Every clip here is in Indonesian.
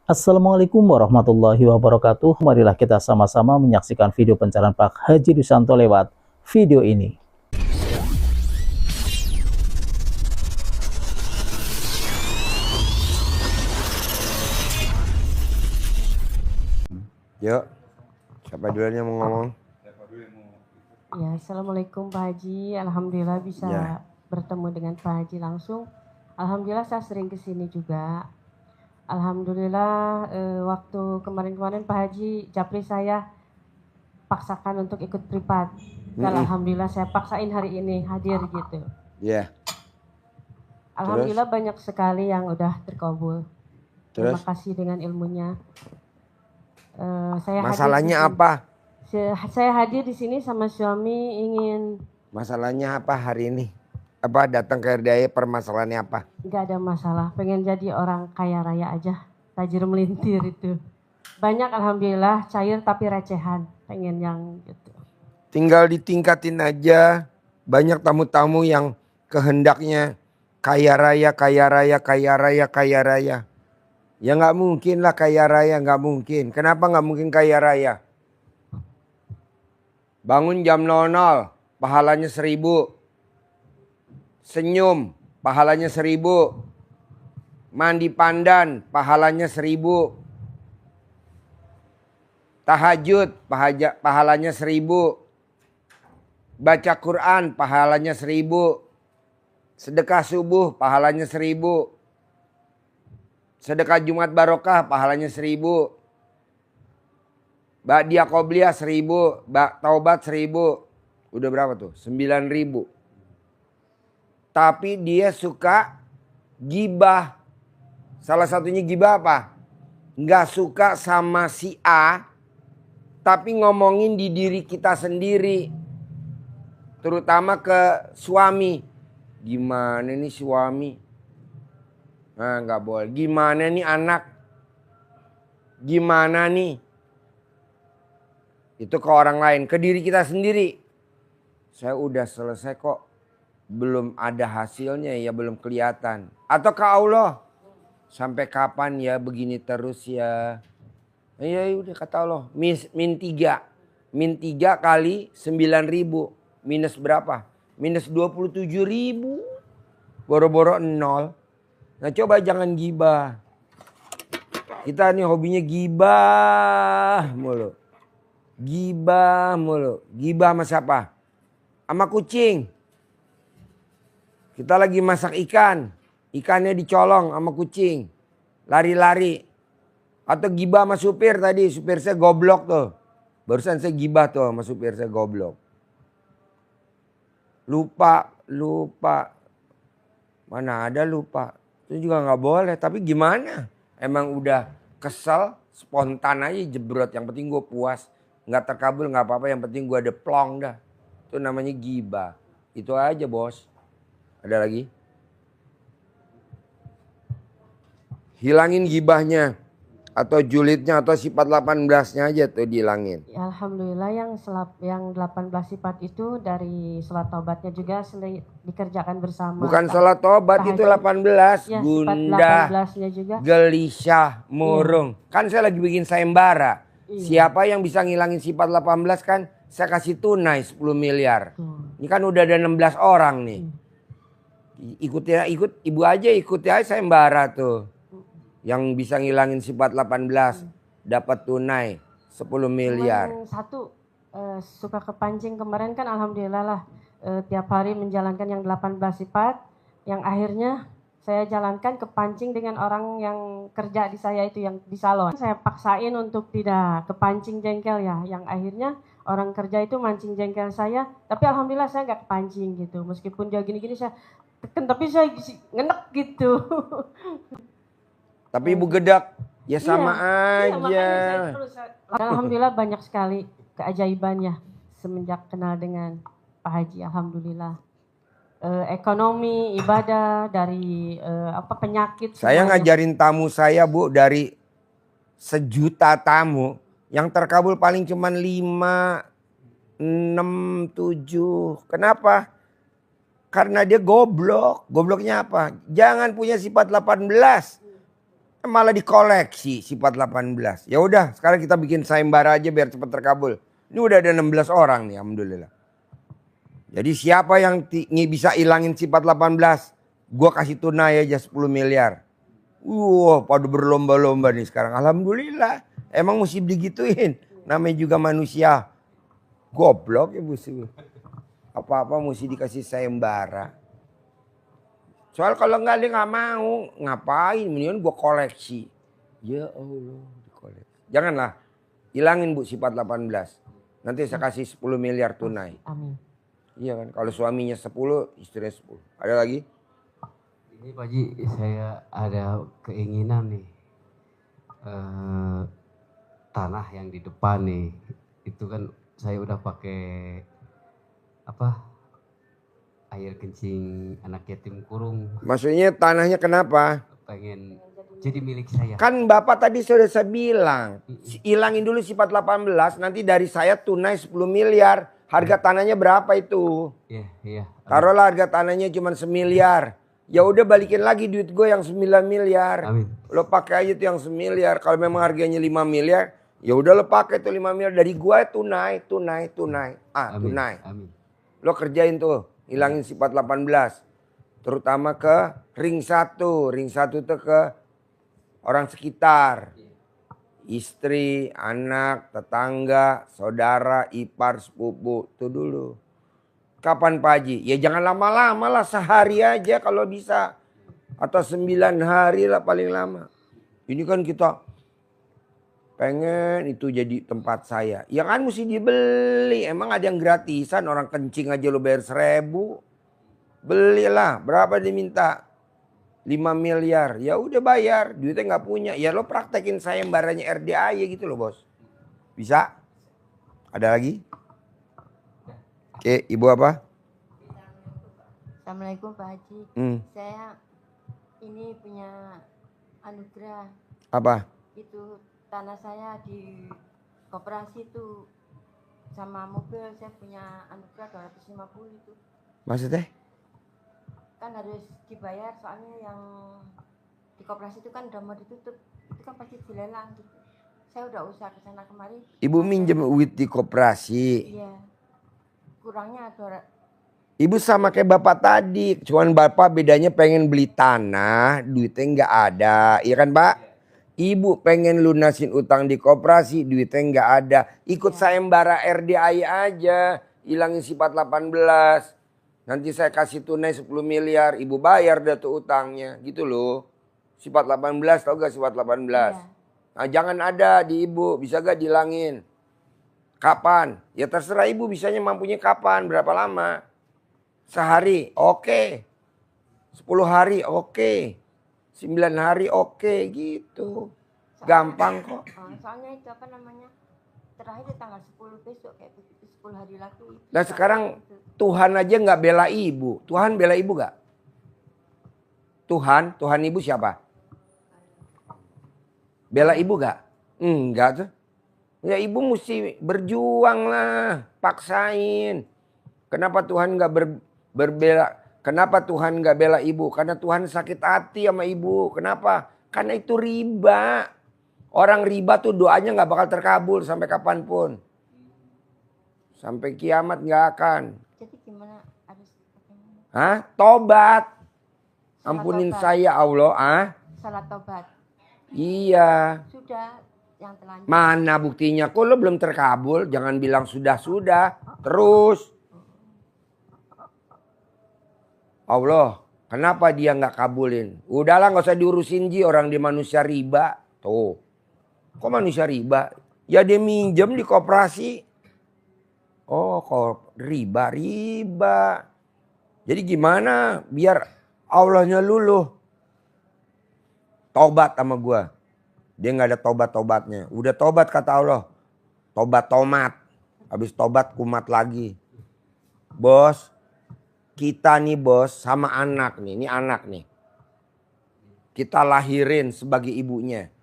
Assalamualaikum warahmatullahi wabarakatuh. Marilah kita sama-sama menyaksikan video pencarian Pak Haji Dusanto lewat video ini. Yuk, siapa duluan yang mau ngomong? Ya, Assalamualaikum Pak Haji. Alhamdulillah bisa Ya. bertemu dengan Pak Haji langsung. Alhamdulillah saya sering kesini juga. Alhamdulillah waktu kemarin-kemarin Pak Haji japri saya paksakan untuk ikut privat. Dan alhamdulillah saya paksain hari ini hadir gitu. Ya. Alhamdulillah banyak sekali yang udah terkabul. Terima Terus kasih dengan ilmunya. Saya masalahnya hadir di sini. apa? Saya hadir di sini sama suami ingin. Masalahnya apa hari ini? Apa datang ke RDI permasalahannya apa? Nggak ada masalah, pengen jadi orang kaya raya aja, tajir melintir itu. Banyak alhamdulillah, cair tapi recehan, pengen yang gitu. Tinggal ditingkatin aja. Banyak tamu-tamu yang kehendaknya kaya raya, kaya raya, kaya raya, kaya raya. Ya nggak mungkin lah kaya raya, nggak mungkin. Kenapa nggak mungkin kaya raya? Bangun jam 00, pahalanya 1000. Senyum, pahalanya 1000. Mandi pandan, pahalanya 1000. Tahajud, pahalanya 1000. Baca Quran, pahalanya 1000. Sedekah subuh, pahalanya 1000. Sedekah Jumat Barokah, pahalanya 1000. Ba'diyah Qobliyah 1000. Taubat 1000. Udah berapa tuh? 9000. Tapi dia suka gibah. Salah satunya gibah apa? Nggak suka sama si A, tapi ngomongin di diri kita sendiri. Terutama ke suami. Gimana nih suami? Nah nggak boleh. Gimana nih anak? Gimana nih? Itu ke orang lain. Ke diri kita sendiri. Saya udah selesai kok. Belum ada hasilnya ya, belum kelihatan. Atau ke Allah. Sampai kapan ya begini terus ya. Ya udah kata Allah. Min 3. Min 3 kali 9.000. Minus berapa? Minus 27.000. Boro-boro 0. Nah coba jangan gibah. Kita nih hobinya gibah mulu. Gibah mulu. Gibah sama siapa? Sama kucing. Kita lagi masak ikan. Ikannya dicolong sama kucing. Lari-lari. Atau gibah sama supir tadi. Supir saya goblok tuh. Barusan saya gibah tuh sama supir saya goblok. Lupa. Mana ada lupa. Itu juga gak boleh. Tapi gimana? Emang udah kesel. Spontan aja jebrot. Yang penting gue puas. Gak terkabul gak apa-apa. Yang penting gue ada plong dah. Itu namanya gibah. Itu aja bos. Ada lagi? Hilangin gibahnya. Atau julidnya atau sifat 18-nya aja tuh dihilangin. Ya, alhamdulillah yang 18 sifat itu dari sholat taubatnya juga dikerjakan bersama. Bukan sholat tobat itu 18. Ya, Gundah, 18-nya juga. gelisah, murung. Kan saya lagi bikin sayembara. Siapa yang bisa ngilangin sifat 18 kan saya kasih tunai 10 miliar. Ini kan udah ada 16 orang nih. Ikut ibu aja ikuti aja sayembara tuh. Yang bisa ngilangin sifat 18 dapat tunai 10 miliar. Yang satu suka kepancing kemarin kan alhamdulillah lah tiap hari menjalankan yang 18 sifat. Yang akhirnya saya jalankan kepancing dengan orang yang kerja di saya itu yang di salon. Saya paksain untuk tidak kepancing jengkel ya. Yang akhirnya orang kerja itu mancing jengkel saya. Tapi alhamdulillah saya nggak kepancing gitu. Meskipun dia gini-gini saya tekan tapi saya ngenek gitu. Tapi ibu gedak ya sama aja. Alhamdulillah banyak sekali keajaibannya semenjak kenal dengan Pak Haji. Alhamdulillah. Ekonomi, ibadah, dari penyakit. Saya semuanya. ngajarin tamu saya Bu dari 1.000.000 tamu. Yang terkabul paling cuman 5, 6, 7. Kenapa? Karena dia goblok. Gobloknya apa? Jangan punya sifat 18. Malah dikoleksi sifat 18. Ya udah, sekarang kita bikin sayembara aja biar cepat terkabul. Ini udah ada 16 orang nih, alhamdulillah. Jadi siapa yang bisa ilangin sifat 18, gua kasih tunai aja 10 miliar. Pada berlomba-lomba nih sekarang. Alhamdulillah. Emang mesti digituin. Namanya juga manusia. Goblok ya busi. Apa-apa mesti dikasih sayembara. Soal kalau nggak dia nggak mau. Ngapain? Mendingan gua koleksi. Ya Allah. Dikoleksi. Janganlah. Hilangin Bu sifat 18. Nanti saya kasih 10 miliar tunai. Amin. Iya kan. Kalau suaminya 10, istrinya 10. Ada lagi? Ini Pak Haji, saya ada keinginan nih. Tanah yang di depan nih, itu kan saya udah pakai air kencing anak yatim kurung. Maksudnya tanahnya kenapa? Pengen jadi milik saya. Kan Bapak tadi sudah saya bilang. Hilangin dulu sifat 18, nanti dari saya tunai 10 miliar. Harga tanahnya berapa itu? Iya. Taruhlah harga tanahnya cuma 1 miliar. Ya udah balikin lagi duit gue yang 9 miliar. Amin. Lo pakai aja tuh yang 1 miliar. Kalau memang harganya 5 miliar, ya udah lo pakai tuh 5 miliar dari gue tunai. Amin. Tunai. Amin. Lo kerjain tuh, hilangin sifat 18. Terutama ke ring 1. Ring 1 tuh ke orang sekitar. Istri, anak, tetangga, saudara, ipar, sepupu. Itu dulu. Kapan Pak Haji? Ya jangan lama-lama lah, sehari aja kalau bisa. Atau 9 hari lah paling lama. Ini kan kita pengen itu jadi tempat saya. Ya kan mesti dibeli. Emang ada yang gratisan, orang kencing aja lo bayar 1.000. Belilah, berapa diminta? 5 miliar. Ya udah bayar, duitnya nggak punya. Ya lo praktekin sayembaranya RDAY gitu loh bos. Bisa? Ada lagi? Oke, Ibu apa? Assalamualaikum Pak Haji. Saya ini punya anugerah. Apa? Itu tanah saya di koperasi itu sama mobil saya punya anugerah 250 itu. Maksudnya? Kan harus dibayar soalnya yang di koperasi itu kan udah mau ditutup. Itu kan pasti dilelang gitu. Saya udah usaha ke sana kemari. Ibu minjem duit di koperasi. Iya. Kurangnya ada. Ibu sama kayak bapak tadi, cuman bapak bedanya pengen beli tanah, duitnya nggak ada, iya kan Pak? Ibu pengen lunasin utang di koperasi, duitnya nggak ada. Ikut sayembara RDAY aja, hilangin sifat 18. Nanti saya kasih tunai 10 miliar, ibu bayar dah tuh utangnya, gitu loh. Sifat 18, tau gak sifat 18? Iya. Nah jangan ada di ibu, bisa gak dihilangin? Kapan? Ya terserah ibu bisanya mampunya kapan, berapa lama. Sehari, oke. 10 hari, oke. 9 hari, oke gitu. Gampang kok. Soalnya itu apa namanya, terakhir di tanggal 10 besok kayak begitu, 10 hari lagi. Nah sekarang Tuhan aja nggak bela ibu. Tuhan bela ibu gak? Tuhan ibu siapa? Bela ibu gak? Enggak tuh. Ya ibu mesti berjuang lah, paksain. Kenapa Tuhan nggak berbela? Kenapa Tuhan nggak bela ibu? Karena Tuhan sakit hati sama ibu. Kenapa? Karena itu riba. Orang riba tuh doanya nggak bakal terkabul sampai kapanpun. Sampai kiamat nggak akan. Jadi gimana harus? Hah? Tobat. Salat Ampunin tobat. saya Allah. Salat tobat. Iya. Sudah yang telanjang. Mana buktinya? Kok lo belum terkabul? Jangan bilang sudah. Terus. Allah, kenapa dia nggak kabulin? Udahlah nggak usah diurusin Ji, orang dia manusia riba. Tuh. Kok manusia riba? Ya dia minjem di koperasi. Oh kok riba. Jadi gimana biar Allahnya luluh? Tobat sama gua. Dia nggak ada tobat-tobatnya. Udah tobat kata Allah. Tobat tomat. Habis tobat kumat lagi. Bos. Kita nih bos sama anak nih. Ini anak nih. Kita lahirin sebagai ibunya.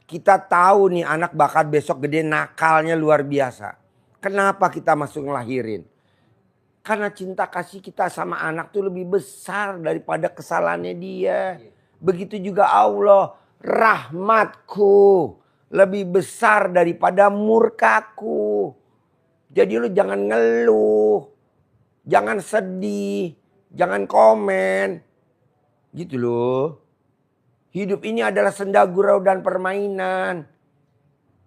Kita tahu nih anak bakal besok gede nakalnya luar biasa. Kenapa kita masuk ngelahirin? Karena cinta kasih kita sama anak tuh lebih besar daripada kesalahannya dia. Begitu juga Allah. rahmatku lebih besar daripada murkaku. Jadi lu jangan ngeluh, jangan sedih, jangan komen. Gitu loh. Hidup ini adalah senda gurau dan permainan.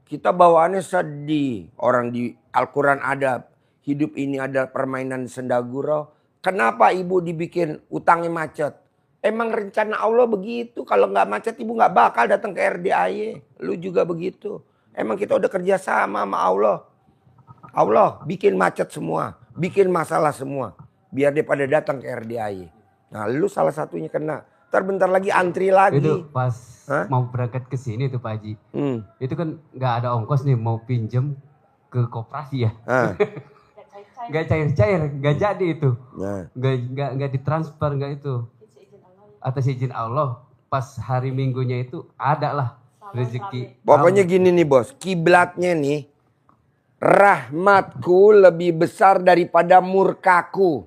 Kita bawaannya sedih. Orang di Al-Quran ada hidup ini adalah permainan senda gurau. Kenapa ibu dibikin utangnya macet? Emang rencana Allah begitu. Kalau nggak macet ibu nggak bakal datang ke RDAY. Lu juga begitu. Emang kita udah kerja sama Allah. Allah bikin macet semua. Bikin masalah semua. Biar dia pada datang ke RDAY. Nah lu salah satunya kena. Ntar bentar lagi antri lagi. Itu pas mau berangkat ke sini tuh Pak Haji. Itu kan nggak ada ongkos nih mau pinjem ke koperasi ya. Nggak cair-cair, nggak jadi itu. Nggak ditransfer, nggak itu. Atas izin Allah, pas hari Minggunya itu ada lah rezeki. Pokoknya gini nih bos, kiblatnya nih. Rahmatku lebih besar daripada murkaku.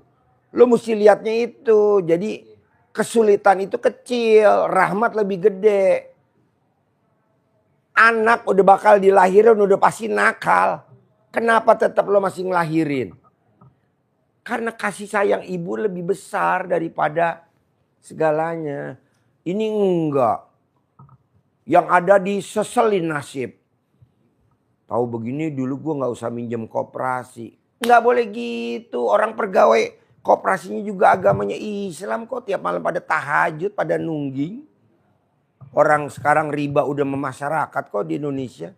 Lu mesti lihatnya itu. Jadi kesulitan itu kecil, rahmat lebih gede. Anak udah bakal dilahirin udah pasti nakal. Kenapa tetap lo masih ngelahirin? Karena kasih sayang ibu lebih besar daripada segalanya. Ini enggak. Yang ada diseselin nasib. Tahu begini dulu gue nggak usah minjem koperasi. Nggak boleh gitu. Orang pegawai koperasinya juga agamanya Islam kok. Tiap malam pada tahajud, pada nungging. Orang sekarang riba udah memasyarakat kok di Indonesia.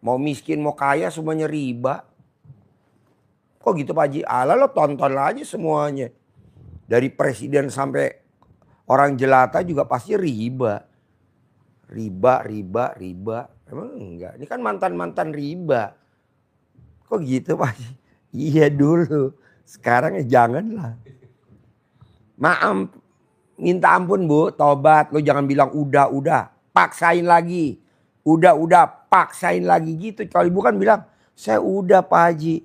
Mau miskin mau kaya semuanya riba. Kok gitu Pak Haji? Alah lo tonton aja semuanya. Dari presiden sampai orang jelata juga pasti riba. Riba. Emang enggak. Ini kan mantan-mantan riba. Kok gitu Pak Haji? Iya dulu. Sekarang ya janganlah. Maaf. Minta ampun Bu. Tobat. Lo jangan bilang udah. Paksain lagi. Udah. Paksain lagi gitu. Kalau ibu kan bilang. Saya udah Pak Haji.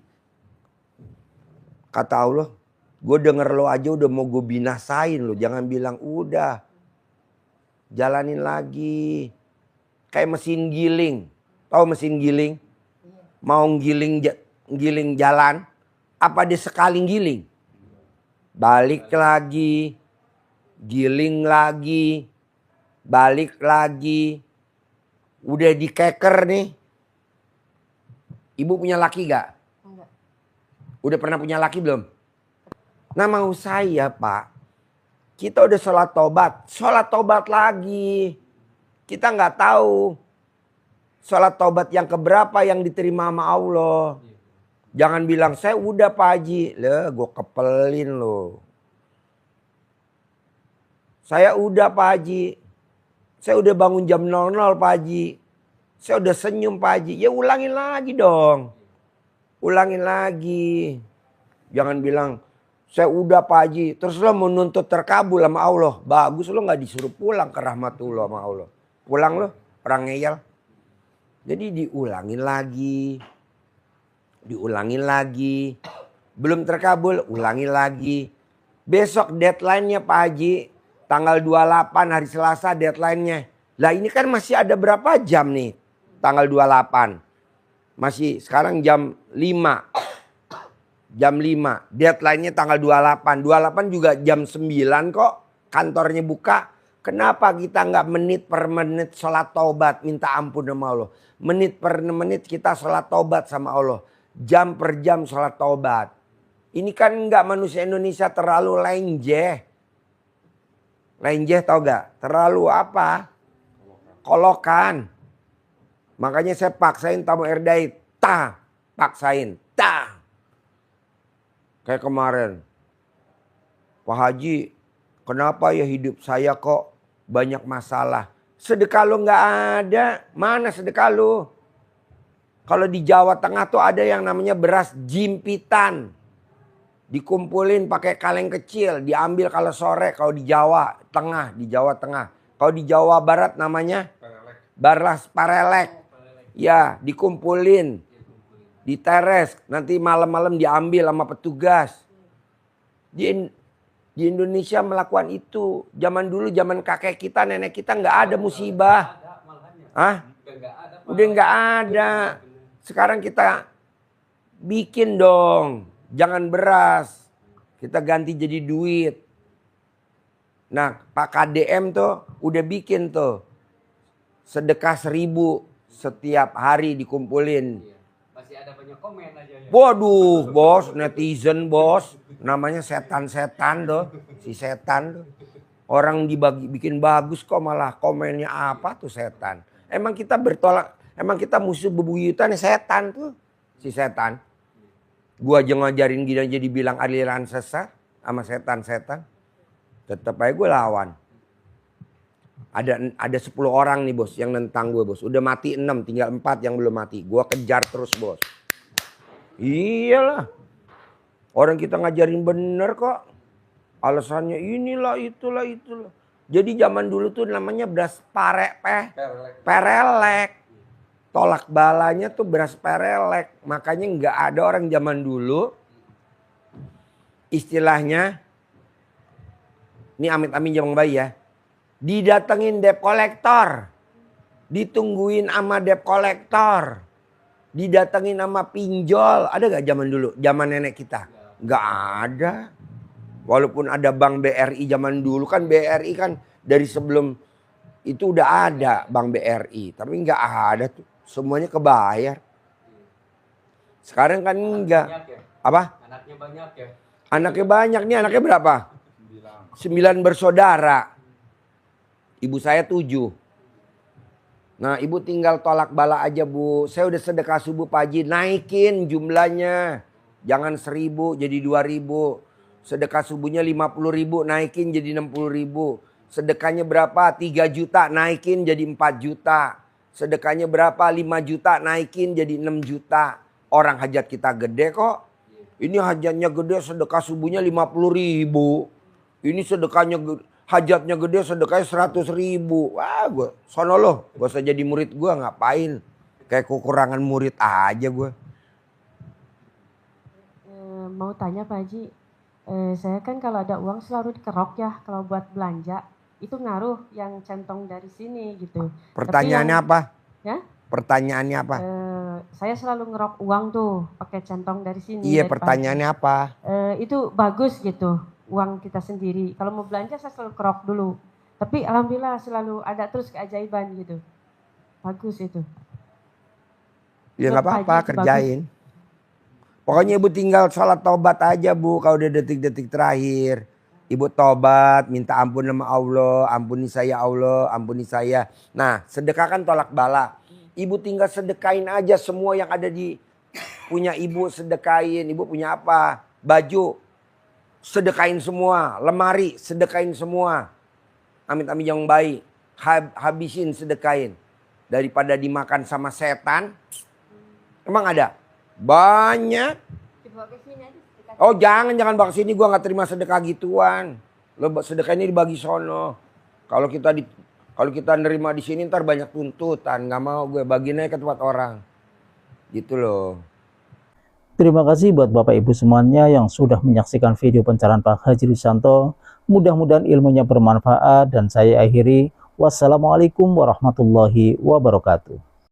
Kata Allah. Gue denger lo aja udah mau gue binasain lo. Jangan bilang udah. Jalanin lagi. Kayak mesin giling. Tahu mesin giling? Mau giling jalan. Apa dia sekali giling? Balik lagi. Giling lagi. Balik lagi. Udah dikeker nih. Ibu punya laki gak? Enggak. Udah pernah punya laki belum? Nah mau saya Pak. Kita udah sholat tobat. Sholat tobat lagi. Kita nggak tahu. Sholat tobat yang keberapa yang diterima sama Allah. Jangan bilang saya udah Pak Haji. Loh gue kepelin loh. Saya udah Pak Haji. Saya udah bangun jam 00 Pak Haji. Saya udah senyum Pak Haji. Ya ulangin lagi dong. Ulangin lagi. Jangan bilang saya udah Pak Haji. Terus lo mau nuntut terkabul sama Allah. Bagus lo gak disuruh pulang ke rahmatullah sama Allah. Pulang lo orang ngeyel. Jadi diulangin lagi. Diulangin lagi. Belum terkabul ulangin lagi. Besok deadline-nya Pak Haji. Tanggal 28 hari Selasa deadline-nya. Lah ini kan masih ada berapa jam nih. Tanggal 28. Masih sekarang jam 5. Jam 5. Deadline-nya tanggal 28. 28 juga jam 9 kok. Kantornya buka. Kenapa kita nggak menit per menit sholat taubat. Minta ampun sama Allah. Menit per menit kita sholat taubat sama Allah. Jam per jam sholat taubat. Ini kan nggak manusia Indonesia terlalu lenjeh. Lenjeh tau gak? Terlalu apa? Kolokan. Makanya saya paksain tamu RDAY. Paksain. Kayak kemarin. Pak Haji, kenapa ya hidup saya kok banyak masalah? Sedekah lo gak ada. Mana sedekah lo? Kalau di Jawa Tengah tuh ada yang namanya beras jimpitan. Dikumpulin pakai kaleng kecil. Diambil kalau sore. Kalau di Jawa Tengah. Kalau di Jawa Barat namanya beras parelek. Ya dikumpulin. Diteres. Nanti malam-malam diambil sama petugas. di Indonesia melakukan itu. Zaman dulu, zaman kakek kita, nenek kita nggak ada musibah. Hah? Udah nggak ada. Sekarang kita bikin dong. Jangan beras. Kita ganti jadi duit. Nah, Pak KDM tuh udah bikin tuh. Sedekah 1.000 setiap hari dikumpulin. Masih ada banyak komen aja ya. Waduh, bos, netizen bos. Namanya setan-setan tuh. Si setan tuh. Orang bikin bagus kok malah komennya apa tuh setan. Emang kita bertolak, emang kita musuh bebuyutan setan tuh. Si setan. Gua aja ngajarin gini aja dibilang aliran sesat sama setan-setan. Tetap aja gue lawan. Ada 10 orang nih bos yang nentang gue bos. Udah mati 6, tinggal 4 yang belum mati. Gue kejar terus bos. Iyalah. Orang kita ngajarin bener kok. Alasannya inilah itulah. Jadi zaman dulu tuh namanya beras perelek. Tolak balanya tuh beras perelek. Makanya nggak ada orang zaman dulu. Istilahnya. Ini amit-amit zaman bayi ya. Didatengin debt collector. Ditungguin sama debt collector. Didatengin sama pinjol. Ada gak zaman dulu? Zaman nenek kita? Gak ada. Walaupun ada bank BRI zaman dulu. Kan BRI kan dari sebelum itu udah ada bank BRI. Tapi gak ada tuh. Semuanya kebayar. Sekarang kan enggak. Apa? Anaknya banyak ya. Anaknya banyak. Nih anaknya berapa? 9 bersaudara. Ibu saya 7. Nah ibu tinggal tolak bala aja bu. Saya udah sedekah subuh Pak Haji. Naikin jumlahnya. Jangan 1.000 jadi 2.000. Sedekah subuhnya 50.000 naikin jadi 60.000. Sedekahnya berapa? 3 juta naikin jadi 4 juta. Sedekahnya berapa? 5 juta naikin jadi 6 juta. Orang hajat kita gede kok. Ini hajatnya gede sedekah subuhnya 50.000. Ini sedekahnya hajatnya gede sedekahnya 100.000. Wah gue sono loh. Gak usah jadi murid gue ngapain. Kayak kekurangan murid aja gue. Mau tanya Pak Haji. Saya kan kalau ada uang selalu dikerok ya. Kalau buat belanja. Itu ngaruh yang centong dari sini gitu. Pertanyaannya apa? Ya? Pertanyaannya apa? Saya selalu ngerok uang tuh pakai centong dari sini. Iya pertanyaannya apa? Itu bagus gitu. Uang kita sendiri. Kalau mau belanja saya selalu kerok dulu. Tapi alhamdulillah selalu ada terus keajaiban gitu. Bagus itu. Ya nggak apa-apa kerjain. Pokoknya ibu tinggal sholat tobat aja bu. Kalau udah detik-detik terakhir. Ibu tobat, minta ampun sama Allah. Ampuni saya Allah, ampuni saya. Nah sedekah kan tolak bala. Ibu tinggal sedekain aja semua yang ada di punya ibu sedekain. Ibu punya apa? Baju. Sedekain semua, lemari sedekain semua. Amit-amit yang baik, habisin sedekain. Daripada dimakan sama setan. Emang ada? Banyak. Oh jangan bawa ke sini, gua nggak terima sedekah gituan. Lo sedekah ini dibagi sono. Kalau kita nerima di sini ntar banyak tuntutan, nggak mau gue bagiin aja ke tempat orang. Gitu loh. Terima kasih buat Bapak Ibu semuanya yang sudah menyaksikan video pencerahan Pak Haji Rudianto. Mudah-mudahan ilmunya bermanfaat dan saya akhiri. Wassalamualaikum warahmatullahi wabarakatuh.